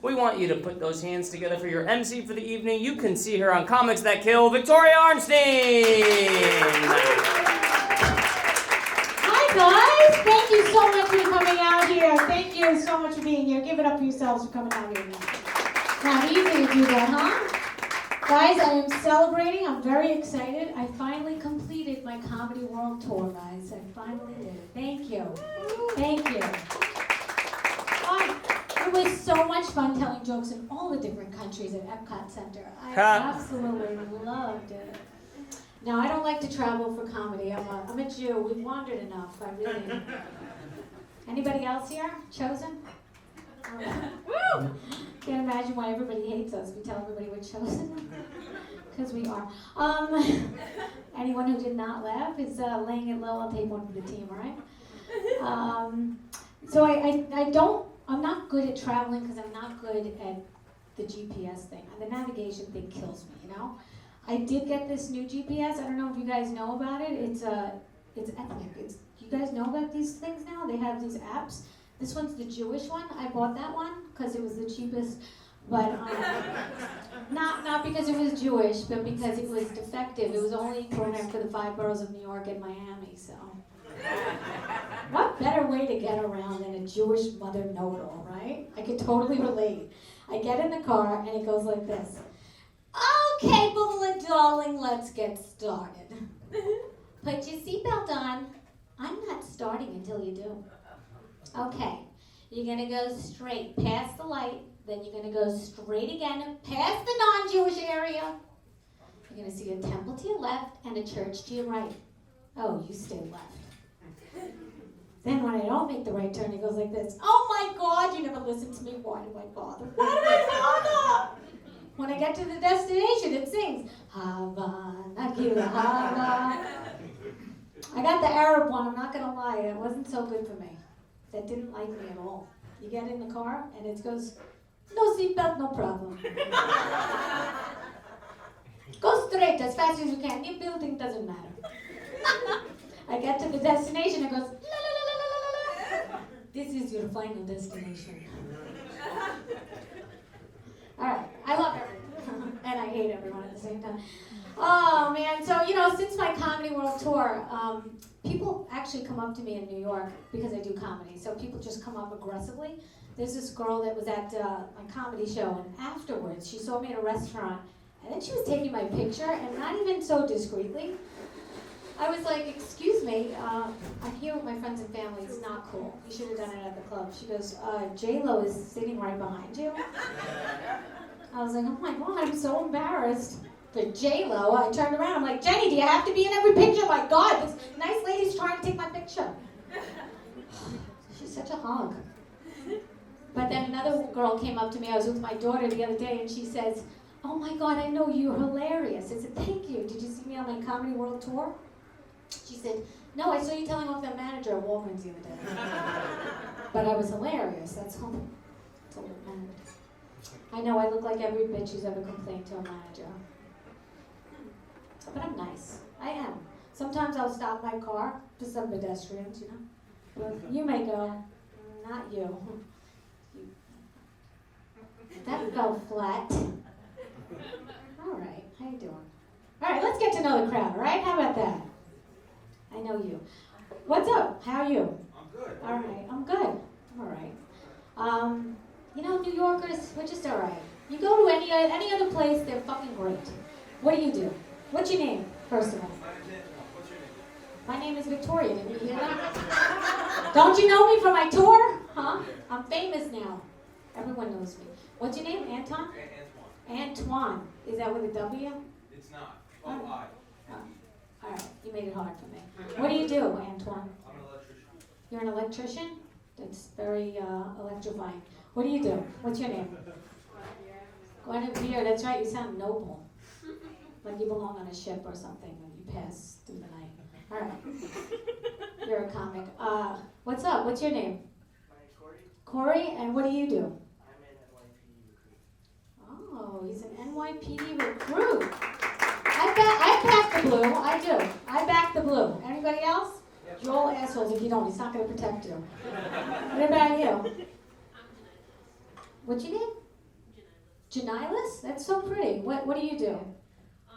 We want you to put those hands together for your MC for the evening. You can see her on Comics That Kill, Victoria Arnstein. Hi guys, thank you so much for coming out here. Thank you so much for being here. Give it up for yourselves for coming out here. Not easy to do that, huh? Guys, I am celebrating. I'm very excited. I finally completed my Comedy World Tour, guys. I finally did it. Thank you. Thank you. It was so much fun telling jokes in all the different countries at Epcot Center. I absolutely loved it. Now, I don't like to travel for comedy. I'm a Jew. We've wandered enough. I really... Anybody else here? Chosen? Woo! Can't imagine why everybody hates us. We tell everybody we're chosen. Because we are. Anyone who did not laugh is laying it low. I'll take one for the team, all right? So I'm not good at traveling because I'm not good at the GPS thing. The navigation thing kills me, you know? I did get this new GPS. I don't know if you guys know about it. It's ethnic. You guys know about these things now? They have these apps. This one's the Jewish one. I bought that one because it was the cheapest, but not because it was Jewish, but because it was defective. It was only programmed for the 5 boroughs of New York and Miami, so. What better way to get around than a Jewish mother know-it-all, right? I could totally relate. I get in the car and it goes like this. Okay, Bubba darling, let's get started. Put your seatbelt on. I'm not starting until you do. Okay, you're gonna go straight past the light, then you're gonna go straight again past the non-Jewish area. You're gonna see a temple to your left and a church to your right. Oh, you stay left. Then when I don't make the right turn, it goes like this. Oh my God, you never listened to me. Why did I bother? Why did I bother? When I get to the destination, it sings, Havana, Kila, Havana. I got the Arab one, I'm not gonna lie, it wasn't so good for me. That didn't like me at all. You get in the car and it goes, no seatbelt, no problem. Go straight as fast as you can. Your building doesn't matter. I get to the destination, it goes, la la la la la la la. This is your final destination. All right, I love everyone, and I hate everyone at the same time. Oh man, so since my Comedy World Tour, people actually come up to me in New York because I do comedy. So people just come up aggressively. There's this girl that was at my comedy show, and afterwards she saw me at a restaurant, and then she was taking my picture, and not even so discreetly. I was like, excuse me, I'm here with my friends and family, it's not cool. You should have done it at the club. She goes, J-Lo is sitting right behind you. I was like, oh my God, I'm so embarrassed. For J-Lo, I turned around, I'm like, Jenny, do you have to be in every picture? My God, this nice lady's trying to take my picture. She's such a hog. But then another girl came up to me, I was with my daughter the other day, and she says, oh my God, I know you're hilarious. I said, thank you. Did you see me on my Comedy World Tour? She said, no, I saw you telling off that manager at Walgreens the other day. But I was hilarious, that's all that mattered. I know I look like every bitch who's ever complained to a manager. But I'm nice. I am. Sometimes I'll stop my car for some pedestrians, But you may go, not you. That fell flat. All right, how you doing? All right, let's get to know the crowd, all right? How about that? I know you. What's up? How are you? I'm good. All right, I'm good. All right. New Yorkers, we're just all right. You go to any other place, they're fucking great. What do? What's your name, first of all? What's your name? My name is Victoria. Didn't you hear that? Don't you know me from my tour? Huh? I'm famous now. Everyone knows me. What's your name? Anton? Antoine. Antoine. Is that with a W? It's not. O-I. All right, you made it hard for me. What do you do, Antoine? I'm an electrician. You're an electrician? That's very electrifying. What do you do? What's your name? Guinevere. That's right, you sound noble. Like you belong on a ship or something when you pass through the night. All right. You're a comic. What's up? What's your name? My name's Corey. Corey, and what do you do? I'm an NYPD recruit. Oh, he's an NYPD recruit. I back the blue. I do. I back the blue. Anybody else? Yep. You're all assholes if you don't. He's not going to protect you. What about you? What's your name? Janilis? That's so pretty. What do you do? I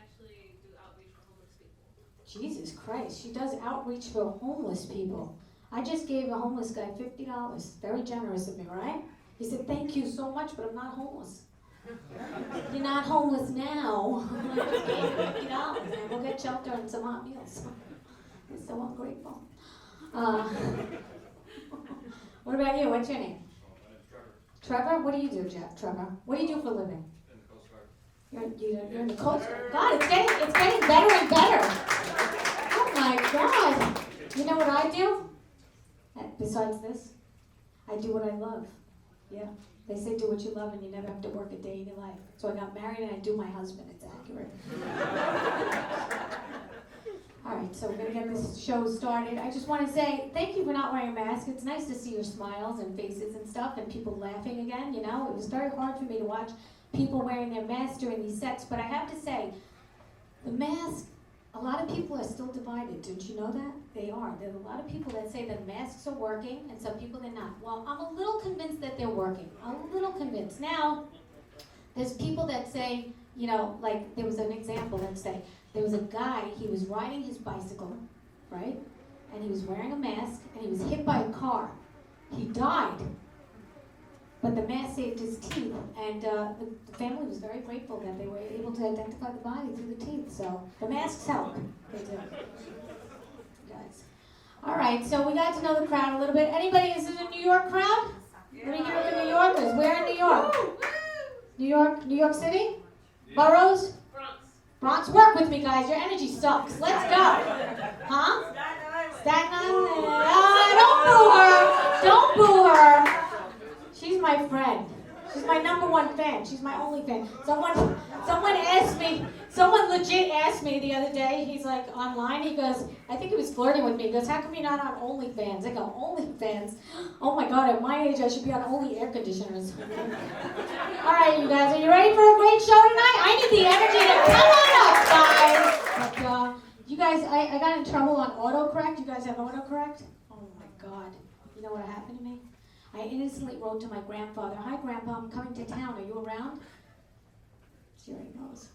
actually do outreach for homeless people. Jesus Christ, she does outreach for homeless people. I just gave a homeless guy $50. Very generous of me, right? He said, thank you so much, but I'm not homeless. You're not homeless now. I just gave you $50 and we'll get shelter and some hot meals. I'm so ungrateful. What about you? What's your name? Trevor? What do you do, Jeff? Trevor? What do you do for a living? In the Coast Guard. You're in the Coast Guard. God, it's getting better and better. Oh my God. You know what I do? Besides this, I do what I love. Yeah. They say do what you love and you never have to work a day in your life. So I got married and I do my husband. It's accurate. All right, so we're going to get this show started. I just want to say thank you for not wearing a mask. It's nice to see your smiles and faces and stuff and people laughing again, you know. It was very hard for me to watch people wearing their masks during these sets, but I have to say, the mask, a lot of people are still divided. Didn't you know that? They are. There's a lot of people that say that masks are working and some people they're not. Well, I'm a little convinced that they're working. A little convinced. Now, there's people that say, you know, like there was an example, let's say, there was a guy, he was riding his bicycle, right? And he was wearing a mask, and he was hit by a car. He died, but the mask saved his teeth, and the family was very grateful that they were able to identify the body through the teeth. So the masks help. They do. Guys. All right, so we got to know the crowd a little bit. Anybody, is it a New York crowd? Let me hear from New Yorkers. Where in New York? New York City? Boroughs? Bronx, work with me, guys. Your energy sucks. Let's go. Huh? Staten Island. Don't boo her. She's my friend. She's my #1 fan. She's my only fan. Someone legit asked me the other day, he's like online, he goes, I think he was flirting with me, he goes, how come you're not on OnlyFans? I go, OnlyFans? Oh my God, at my age I should be on only air conditioners. All right, you guys, are you ready for a great show tonight? I need the energy to come on up, guys. But, you guys, I got in trouble on autocorrect. You guys have autocorrect? Oh my God. You know what happened to me? I innocently wrote to my grandfather, hi Grandpa, I'm coming to town, are you around? She already knows.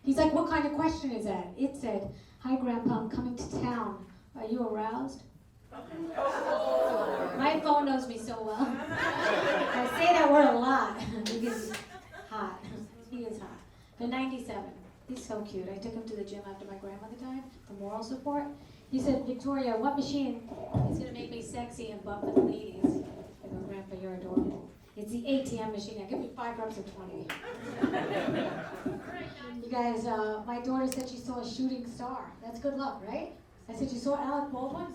He's like, what kind of question is that? It said, hi Grandpa, I'm coming to town, are you aroused? My phone knows me so well. I say that word a lot because he's hot. He is hot. They're 97. He's so cute. I took him to the gym after my grandmother died for moral support. He said, Victoria, what machine is going to make me sexy and buff for the ladies? I go, Grandpa, you're adorable. It's the ATM machine. Now give me 5 reps of 20. You guys, my daughter said she saw a shooting star. That's good luck, right? I said, you saw Alec Baldwin?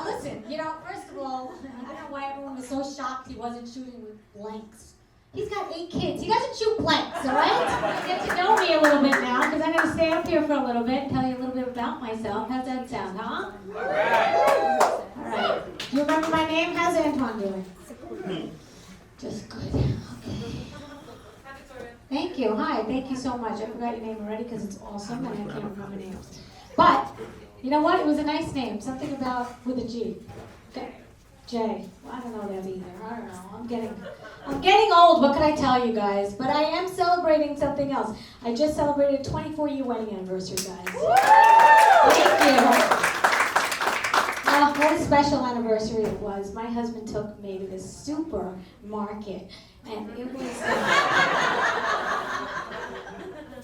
Listen, you know, first of all, I don't know why everyone was so shocked he wasn't shooting with blanks. He's got 8 kids. He doesn't shoot blanks, all right? Get to know me a little bit now, because I'm going to stay up here for a little bit and tell you a little bit about myself. How's that sound, huh? All right. All right. Do you remember my name? How's Antoine doing? Just good. Okay. Thank you. Hi. Thank you so much. I forgot your name already because it's awesome and I can't remember names. But, you know what? It was a nice name. Something about with a G. Okay. J. Well, I don't know that either. I don't know. I'm getting old. What can I tell you guys? But I am celebrating something else. I just celebrated a 24-year wedding anniversary, guys. Thank you. What a special anniversary it was. My husband took me to this supermarket, and it was.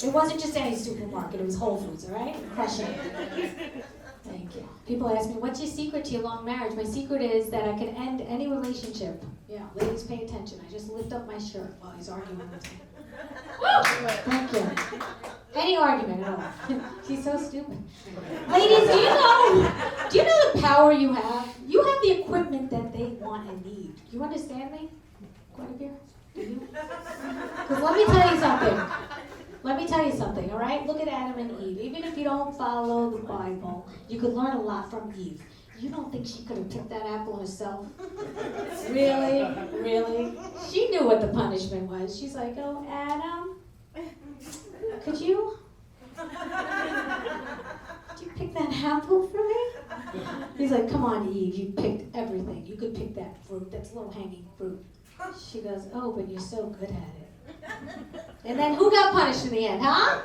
It wasn't just any supermarket. It was Whole Foods. All right, crushing it. Thank you. People ask me, what's your secret to your long marriage? My secret is that I can end any relationship. Yeah, ladies, pay attention. I just lift up my shirt while he's arguing with me. Thank you. Any argument at all. She's so stupid. Ladies, do you know the power you have? You have the equipment that they want and need. Do you understand me? Guinevere? Do you? Because let me tell you something, all right? Look at Adam and Eve. Even if you don't follow the Bible, you could learn a lot from Eve. You don't think she could have picked that apple herself? Really? Really? She knew what the punishment was. She's like, oh, Adam, could you pick that apple for me? He's like, come on, Eve, you picked everything. You could pick that fruit. That's low-hanging fruit. She goes, oh, but you're so good at it. And then who got punished in the end, huh?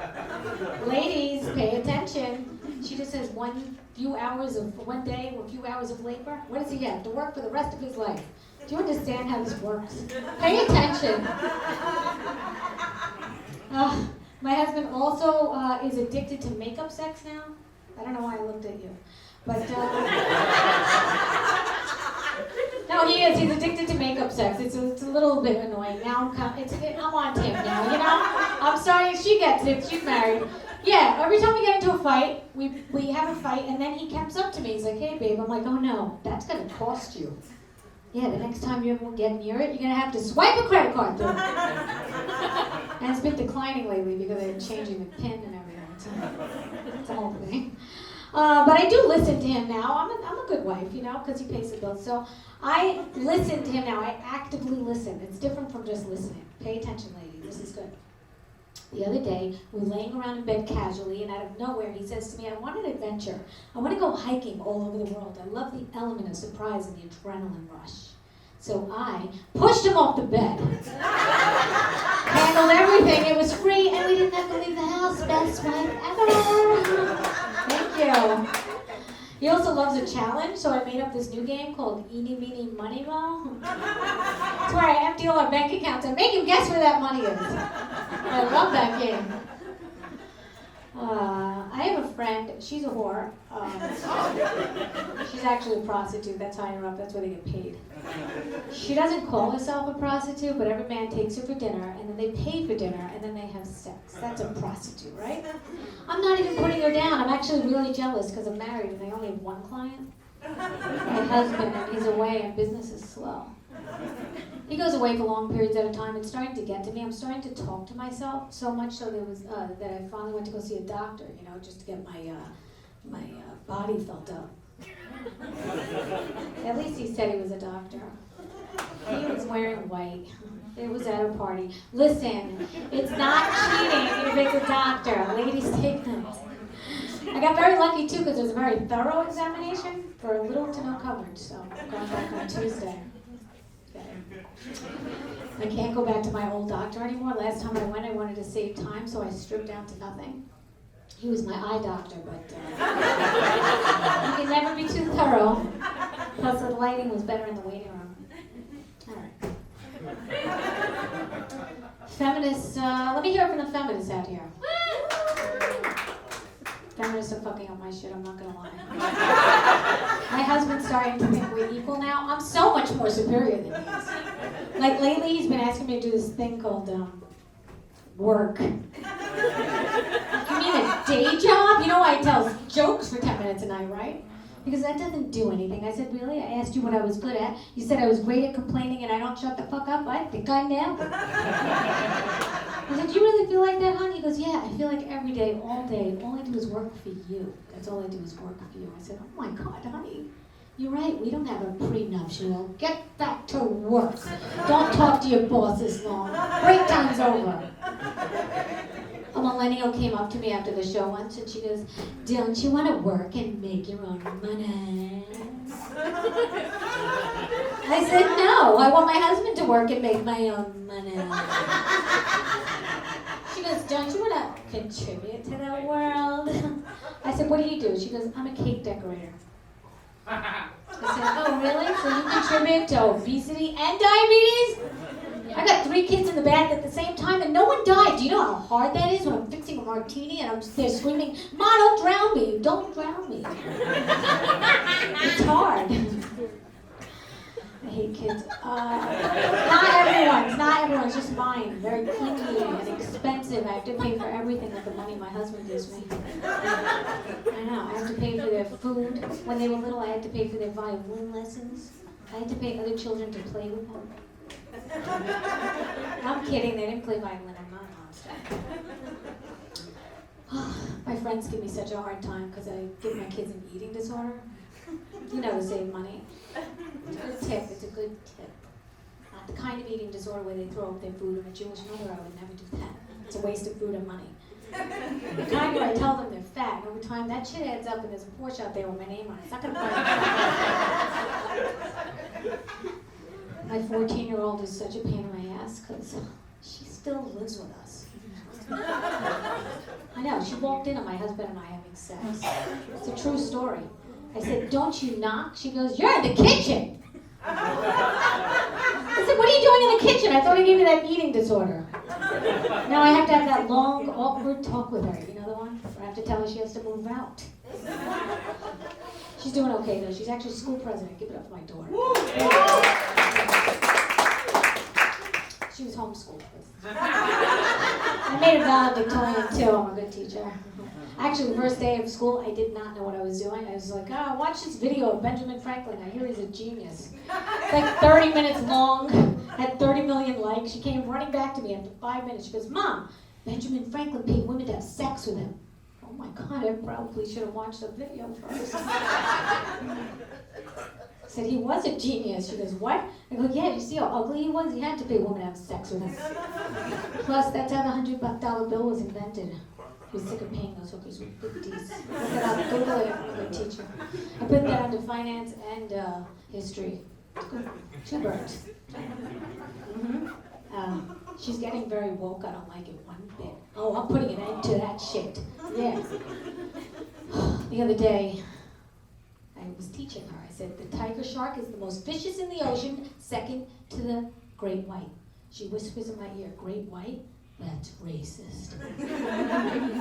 Ladies, pay attention. She just says one day or a few hours of labor. What does he have? To work for the rest of his life. Do you understand how this works? Pay attention. My husband also is addicted to makeup sex now. I don't know why I looked at you. But, no, he is. He's addicted to makeup sex. It's a little bit annoying. Now I'm on to him now, you know? I'm sorry, she gets it. She's married. Yeah, every time we get into a fight, we have a fight, and then he comes up to me. He's like, hey, babe. I'm like, oh, no, that's going to cost you. Yeah, the next time you get near it, you're going to have to swipe a credit card through it. And it's been declining lately because they're changing the pin and everything. It's a whole thing. But I do listen to him now. I'm a good wife, you know, because he pays the bills. So I listen to him now. I actively listen. It's different from just listening. Pay attention, lady. This is good. The other day, we were laying around in bed casually, and out of nowhere, he says to me, I want an adventure. I want to go hiking all over the world. I love the element of surprise and the adrenaline rush. So I pushed him off the bed. Handled everything. It was free, and we didn't have to leave the house. Best wife ever. Thank you. He also loves a challenge, so I made up this new game called Eeny, Meeny, Money Mo. It's where I empty all our bank accounts and make him guess where that money is. I love that game. I have a friend, she's a whore. She's actually a prostitute, that's higher up, that's where they get paid. She doesn't call herself a prostitute, but every man takes her for dinner, and then they pay for dinner, and then they have sex. That's a prostitute, right? I'm not even putting her down. I'm actually really jealous because I'm married and I only have one client. My husband, and he's away and business is slow. He goes away for long periods at a time. It's starting to get to me. I'm starting to talk to myself so much so that I finally went to go see a doctor, you know, just to get my body felt up. At least he said he was a doctor. He was wearing white. It was at a party. Listen, it's not cheating if it's a doctor. Ladies, take notes. I got very lucky too because it was a very thorough examination for little to no coverage. So I'm going back on Tuesday. I can't go back to my old doctor anymore. Last time I went, I wanted to save time, so I stripped down to nothing. He was my eye doctor, but you can never be too thorough. Plus, the lighting was better in the waiting room. All right. Feminists, let me hear it from the feminists out here. Feminists are fucking up my shit, I'm not gonna lie. My husband's starting to think we're equal now. I'm so much more superior than he is. Like lately, he's been asking me to do this thing called work. You mean a day job? You know why he tells jokes for 10 minutes a night, right? Because that doesn't do anything. I said, really? I asked you what I was good at. You said I was great at complaining and I don't shut the fuck up. I think I nailed it. I said, do you really feel like that, hon? He goes, yeah, I feel like every day, all I do is work for you. That's all I do is work for you. I said, oh my God, honey. You're right, we don't have a prenuptial. Get back to work. Don't talk to your boss this long. Break time's over. A millennial came up to me after the show once and she goes, don't you want to work and make your own money? I said, no, I want my husband to work and make my own money. She goes, don't you want to contribute to the world? I said, what do you do? She goes, I'm a cake decorator. I said, oh really? So you contribute to obesity and diabetes? I got 3 kids in the bath at the same time and no one died. Do you know how hard that is when I'm fixing a martini and I'm just there screaming, Ma, don't drown me. Don't drown me. It's hard. I hate kids. Not everyone's, just mine. Very clingy and expensive. I have to pay for everything with the money my husband gives me. I know. I have to pay for their food. When they were little, I had to pay for their violin lessons. I had to pay other children to play with them. I'm kidding. They didn't play violin. I'm not a monster. My friends give me such a hard time because I give my kids an eating disorder. You know, to save money. It's a good tip. It's a good tip. Not the kind of eating disorder where they throw up their food. I'm a Jewish mother. I would never do that. It's a waste of food and money. The kind where I tell them they're fat. And over time, that shit adds up and there's a Porsche out there with my name on it. It's not going to find 14-year-old is such a pain in my ass because she still lives with us. I know, she walked in on my husband and I having sex. It's a true story. I said, don't you knock? She goes, you're in the kitchen. I said, what are you doing in the kitchen? I thought I gave you that eating disorder. Now I have to have that long, awkward talk with her. You know the one? Where I have to tell her she has to move out. She's doing okay though. She's actually school president. Give it up for my daughter. She was homeschooled. I made a valedictorian too. I'm a good teacher. Actually, the first day of school, I did not know what I was doing. I was like, watch this video of Benjamin Franklin. I hear he's a genius. It's like 30 minutes long, had 30 million likes. She came running back to me after 5 minutes. She goes, Mom, Benjamin Franklin paid women to have sex with him. Oh my God, I probably should have watched the video first. I said, he was a genius. She goes, what? I go, yeah, you see how ugly he was? He had to pay a woman to have sex with him. Plus, that's how the $100 bill was invented. He was sick of paying those hookers with big D's. Look it up, Google it, I'm a good teacher. I put that under finance and history. Two birds. She's getting very woke, I don't like it one bit. Oh, I'm putting an end to that shit. Yeah. The other day, I was teaching her. I said, the tiger shark is the most vicious in the ocean, second to the great white. She whispers in my ear, great white? That's racist.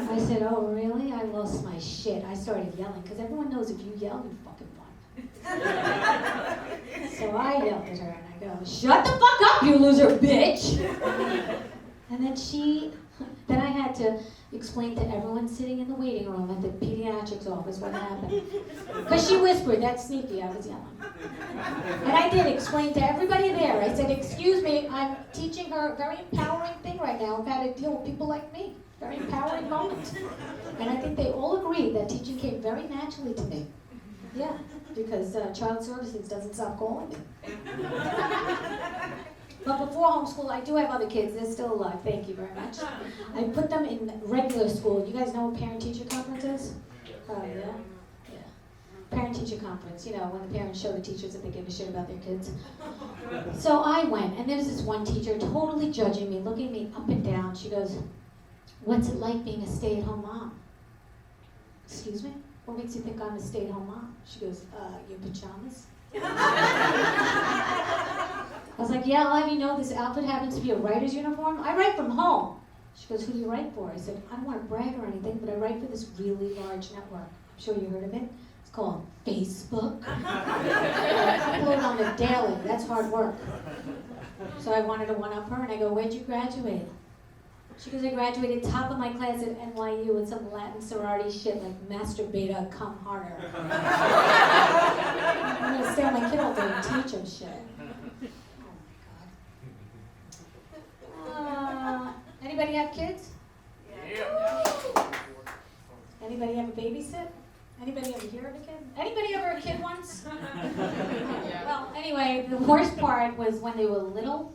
I said, oh, really? I lost my shit. I started yelling, because everyone knows if you yell, you fucking won. So I yelled at her, and I go, shut the fuck up, you loser bitch! And then I had to explain to everyone sitting in the waiting room at the pediatrics office what happened. Because she whispered, that's sneaky, I was yelling. And I did explain to everybody there. I said, excuse me, I'm teaching her a very empowering thing right now. I've had to deal with people like me. Very empowering moment. And I think they all agreed that teaching came very naturally to me. Yeah, because Child Services doesn't stop calling me. But before homeschool, I do have other kids. They're still alive. Thank you very much. I put them in regular school. You guys know what parent-teacher conference is? Yeah? Yeah. Parent-teacher conference. You know, when the parents show the teachers that they give a shit about their kids. So I went, and there was this one teacher totally judging me, looking me up and down. She goes, what's it like being a stay-at-home mom? Excuse me? What makes you think I'm a stay-at-home mom? She goes, your pajamas? I was like, yeah, I'll have you know this outfit happens to be a writer's uniform. I write from home. She goes, who do you write for? I said, I don't want to brag or anything, but I write for this really large network. I'm sure you heard of it. It's called Facebook. I upload on it daily. That's hard work. So I wanted to one-up her, and I go, where'd you graduate? She goes, I graduated top of my class at NYU with some Latin sorority shit like masturbata, come harder. I'm going to stay on my kid all day and teach him shit. Anybody have kids? Yeah. Anybody ever babysit? Anybody ever hear of a kid? Anybody ever a kid once? Well, anyway, the worst part was when they were little,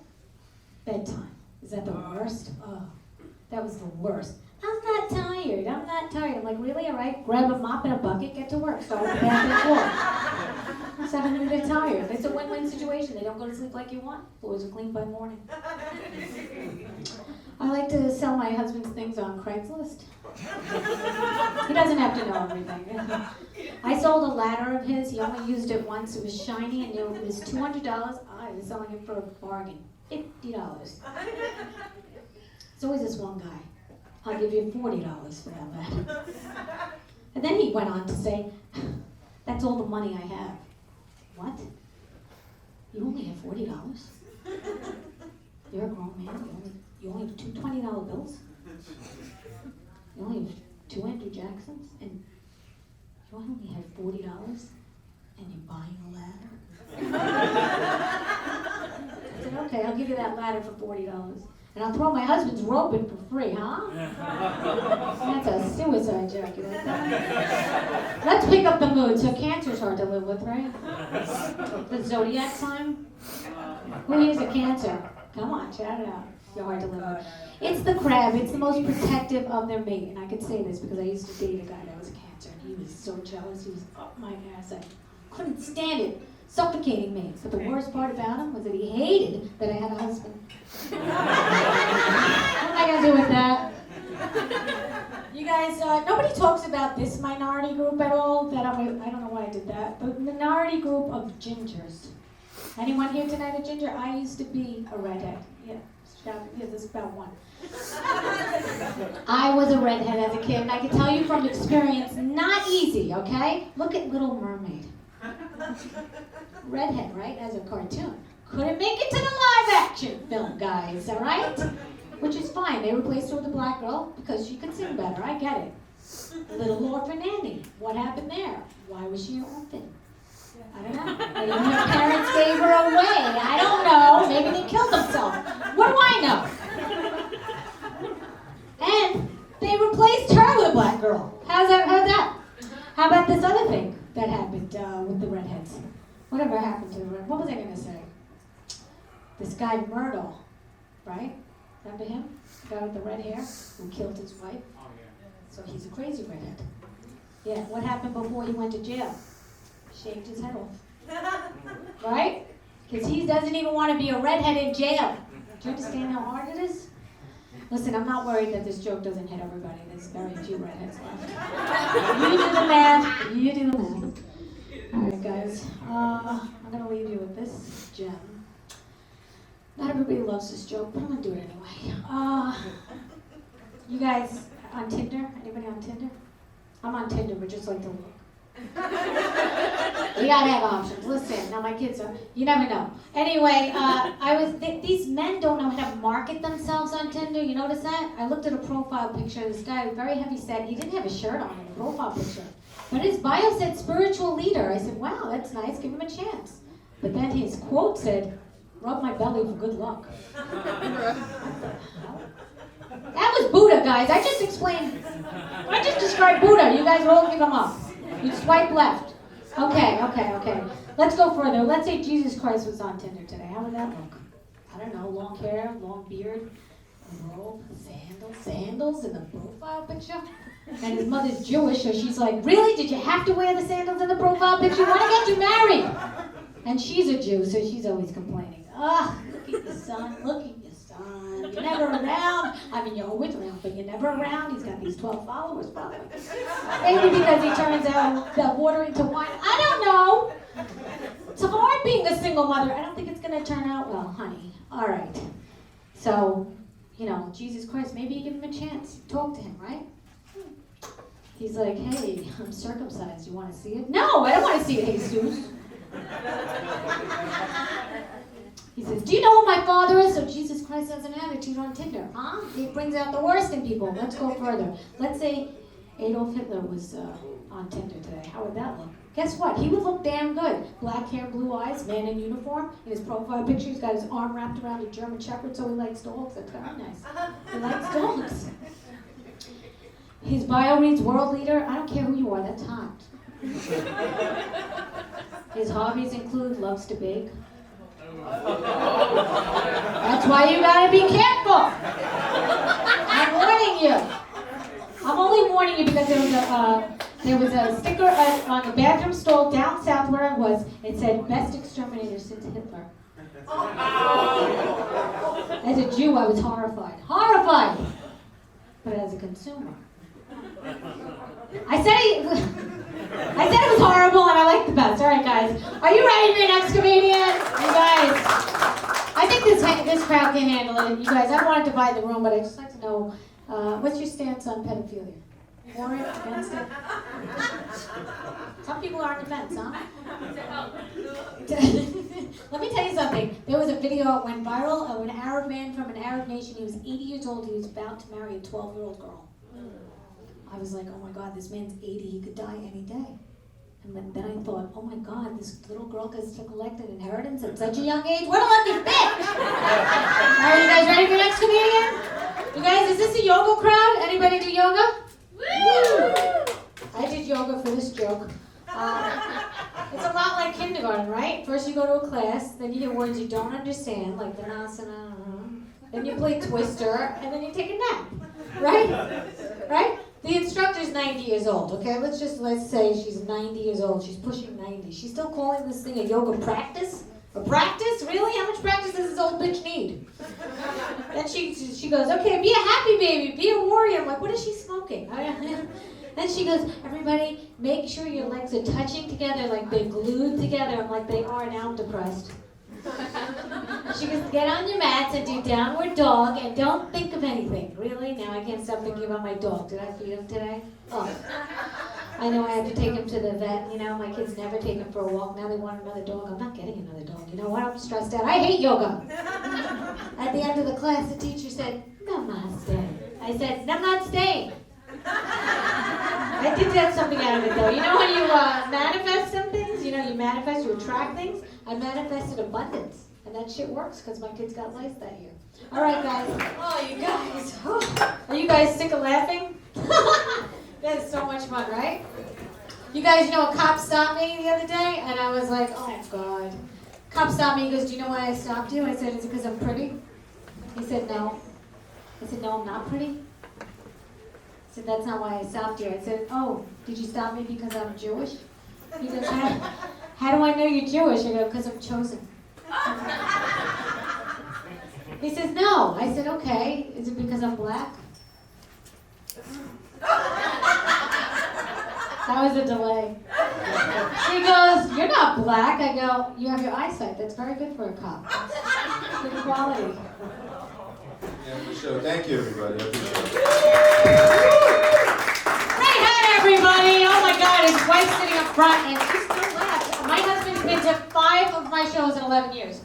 bedtime. Is that the worst? Oh, that was the worst. I'm not tired. I'm like, really? All right, grab a mop and a bucket, get to work, start with the bathroom floor. 7 minutes, they're tired. It's a win-win situation. They don't go to sleep like you want. Floors are clean by morning. I like to sell my husband's things on Craigslist. He doesn't have to know everything. I sold a ladder of his. He only used it once. It was shiny, and it was $200. I was selling it for a bargain, $50. It's always this one guy. I'll give you $40 for that ladder. And then he went on to say, that's all the money I have. What? You only have $40? You're a grown man. You only have two $20 bills? You only have 2 Andrew Jacksons? And you only have $40? And you're buying a ladder? I said, okay, I'll give you that ladder for $40. And I'll throw my husband's rope in for free, huh? That's a suicide joke. Let's pick up the mood. So Cancer's hard to live with, right? The zodiac sign? Who is a Cancer? Come on, shout it out. You're hard to live with. It's the crab. It's the most protective of their mate. And I can say this because I used to date a guy that was a Cancer. And he was so jealous. He was up my ass. I couldn't stand it. suffocating me. But the worst part about him was that he hated that I had a husband. What am I gonna do with that? You guys, nobody talks about this minority group at all. I don't know why I did that. The minority group of gingers. Anyone here tonight a ginger? I used to be a redhead. Yeah, there's about one. I was a redhead as a kid, and I can tell you from experience, not easy, okay? Look at Little Mermaid. Redhead, right, as a cartoon. Couldn't make it to the live action film, guys, all right? Which is fine. They replaced her with a black girl because she could sing better. I get it. Little Orphan Annie. What happened there? Why was she an orphan? I don't know. Maybe her parents gave her away. I don't know. Maybe they killed themselves. What do I know? And they replaced her with a black girl. How's that? How about this other thing that happened with the redheads? Whatever happened to the redheads? What was I going to say? This guy Myrtle, right? Remember him? The guy with the red hair who killed his wife? Oh, yeah. So he's a crazy redhead. Yeah, what happened before he went to jail? Shaved his head off. Right? Because he doesn't even want to be a redhead in jail. Do you understand how hard it is? Listen, I'm not worried that this joke doesn't hit everybody. There's very few redheads left. You do the math. You do the math. All right, guys. I'm going to leave you with this gem. Not everybody loves this joke, but I'm going to do it anyway. You guys on Tinder? Anybody on Tinder? I'm on Tinder, but just like to look. You gotta have options. Listen, now my kids are, you never know. Anyway, these men don't know how to market themselves on Tinder. You notice that? I looked at a profile picture of this guy, very heavy set. He didn't have a shirt on in the profile picture. But his bio said spiritual leader. I said, wow, that's nice. Give him a chance. But then his quote said, rub my belly for good luck. That was Buddha, guys. I just described Buddha. You guys all give him up. You swipe left. Okay. Let's go further. Let's say Jesus Christ was on Tinder today. How would that look? I don't know. Long hair, long beard, a robe, sandals in the profile picture. And his mother's Jewish, so she's like, really? Did you have to wear the sandals in the profile picture? Why don't you get you married? And she's a Jew, so she's always complaining. Ugh, look at your son. You're never around. I mean, you're always around, but you're never around. He's got these 12 followers, probably. Maybe because he turns out that water into wine. I don't know. It's hard being a single mother. I don't think it's going to turn out well, honey. All right. So, Jesus Christ, maybe you give him a chance. Talk to him, right? He's like, hey, I'm circumcised. You want to see it? No, I don't want to see it, Jesus. He says, do you know who my father is? So Jesus Christ has an attitude on Tinder, huh? He brings out the worst in people. Let's go further. Let's say Adolf Hitler was on Tinder today. How would that look? Guess what? He would look damn good. Black hair, blue eyes, man in uniform. In his profile picture, he's got his arm wrapped around a German Shepherd, so he likes dogs. That's very nice. He likes dogs. His bio reads world leader. I don't care who you are, that's hot. His hobbies include loves to bake. That's why you gotta be careful. I'm warning you. I'm only warning you because there was a sticker on the bathroom stall down south where I was. It said, best exterminator since Hitler. As a Jew, I was horrified. Horrified! But as a consumer. I said it was horrible and I liked the best. All right, guys. Are you ready for your next comedian? You guys, I think this crowd can handle it. You guys, I don't want to divide the room, but I'd just like to know, what's your stance on pedophilia? For it? Against it? Some people are on the fence, huh? Let me tell you something. There was a video that went viral of an Arab man from an Arab nation. He was 80 years old. He was about to marry a 12-year-old girl. I was like, oh my God, this man's 80, he could die any day. And then I thought, oh my God, this little girl gets to collect an inheritance at such a young age? What'll let me fit? Are you guys ready for the next comedian? You guys, is this a yoga crowd? Anybody do yoga? Woo! I did yoga for this joke. It's a lot like kindergarten, right? First you go to a class, then you hear words you don't understand, like Dhanasana, then you play Twister, and then you take a nap, right? Right? The instructor's 90 years old, okay? Let's say she's 90 years old. She's pushing 90. She's still calling this thing a yoga practice? A practice? Really? How much practice does this old bitch need? Then she goes, okay, be a happy baby, be a warrior. I'm like, what is she smoking? Then she goes, everybody, make sure your legs are touching together like they're glued together. I'm like, they are, now I'm depressed. She goes, get on your mats and do downward dog and don't think of anything. Really? Now I can't stop thinking about my dog. Did I feed him today? Oh. I know I have to take him to the vet. You know, my kids never take him for a walk. Now they want another dog. I'm not getting another dog. You know what? I'm stressed out. I hate yoga. At the end of the class, the teacher said, namaste. I said, namaste. I did get something out of it, though. You know when you manifest some things? You know, you manifest, you attract things? I manifested abundance. And that shit works because my kids got lice that year. All right, guys. Oh, you guys. Oh. Are you guys sick of laughing? That's so much fun, right? You guys know a cop stopped me the other day, and I was like, oh, God. Cop stopped me. He goes, do you know why I stopped you? I said, is it because I'm pretty? He said, no. I said, no, I'm not pretty. I said, that's not why I stopped you. I said, oh, did you stop me because I'm Jewish? He goes, how do I know you're Jewish? I go, because I'm chosen. He says, no. I said, okay. Is it because I'm black? That was a delay. He goes, you're not black. I go, you have your eyesight. That's very good for a cop. Good quality. Yeah, for sure. Thank you, everybody. I appreciate it. Say hi, everybody. Oh, my God. His wife's sitting up front, and she still laughs. My husband's been to 5 of my shows in 11 years.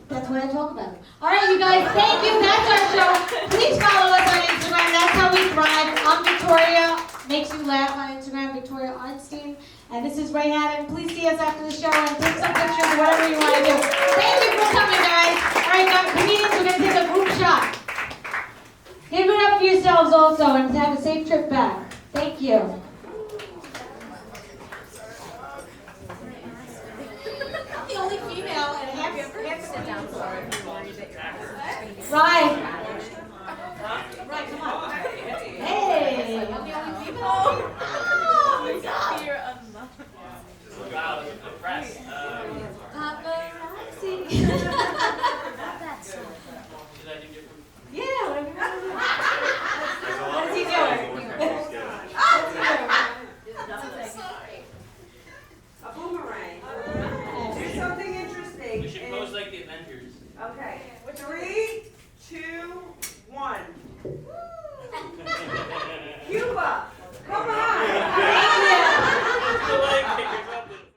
That's what I talk about. All right, you guys, thank you. That's our show. Please follow us on Instagram. That's how we thrive. I'm Victoria. Makes you laugh on Instagram, Victoria Arnstein. And this is Ray Hannon. Please see us after the show and take some pictures or whatever you want to do. Thank you for coming, guys. All right, now, comedians, we're going to take a group shot. Give it up for yourselves also and have a safe trip back. Thank you. I'm the only female and half sit down for it. Right. Right, come on. Hey, I'm the only female. Oh, my God. Wow, impressed.